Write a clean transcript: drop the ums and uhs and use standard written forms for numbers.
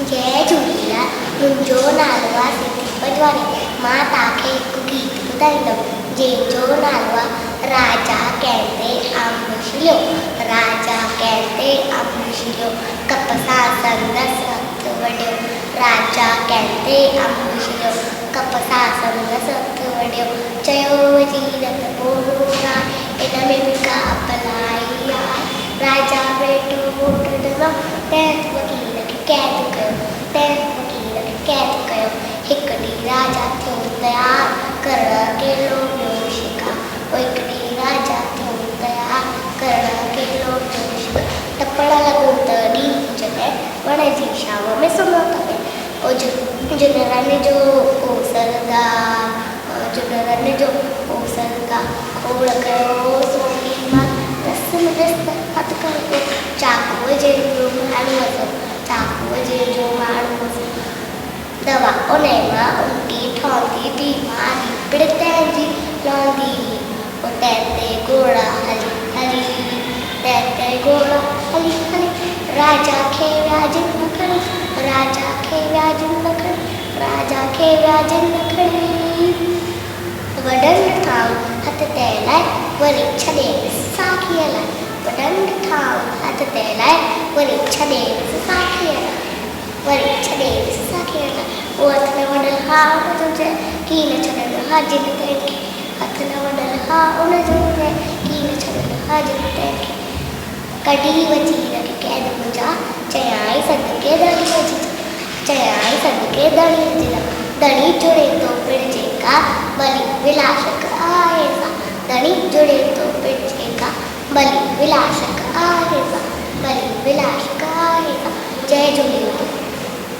जय झूलेलाल। मुंहिंजो नालो आहे सिधी पटवाणी। मां तव्हांखे हिकु गीत ॿुधाईंदमि जंहिंजो नालो आहे राजा कंहिंते अंब छिलियो। राजा कंहिंते अंब छिलियो, कपसां संदसि हथु वढियो। राजा कंहिंते अंब छिलियो, कपसां संदसि हथु वढियो। चयो वज़ीर त ॿोलो न इन में बि का भलाई आहे। राजा वेठो वोट ॾिनो, तंहिं वकील खे क़ैद कयो। तंहिं वकील खे क़ैद कयो। हिकु ॾींहुं राजा थियो तयारु करणु अकेलो ॿियो शिकार। हिकु ॾींहुं राजा थियो तयारु करणु अकेलो ॿियो शिकार। टपण लॻो त ॾींहुं जॾहिं वण जी छांव में सुम्हियो त जुनरनि जो ओ सरदार, जुनरनि जो ओ सरदार, खोड़ कयो सोनी मां रस में रस हथु कयो। चाकूअ जंहिंजो माण्हू वसो, चाकूअ जंहिंजो माण्हू वसो, दवा उन मां उल्टी ठहंदी बीमारी पिड़ तंहिंजी लहंदी। तंहिं ते घोड़ा हली हली, तंहिं ते घोड़ा हली हली, राजा खे व्याजनि न खणी, राजा खे व्याजनि न खणी, राजा खे व्याजनि न खणी। वॾनि ठाऊं हथ तैलाए वरी छॾे साखीअ लाइ। वॾनि ठाऊं हथ तैलाए वरी छॾे साखीअ लाइ, वरी छॾे साखीअ लाइ। उहो हथ न वॾल हा उनजो चए की न छॾंदो हाजिन तंहिंखे। हथ न वॾल हा उनजो चए की न छॾंदो हाजिन तंहिंखे। कढी वज़ीर खे क़ैद मुंहिंजा, चयाई सदके दणी विझ, चयाई सदके दणी विझ। दणी जुड़े थो पिण जेका भली विलासक आहे सा। दणी जुड़े थो पिण जेका भली विलासक आहे सा, भली विलासक आहे सा। जय झूलेलाल।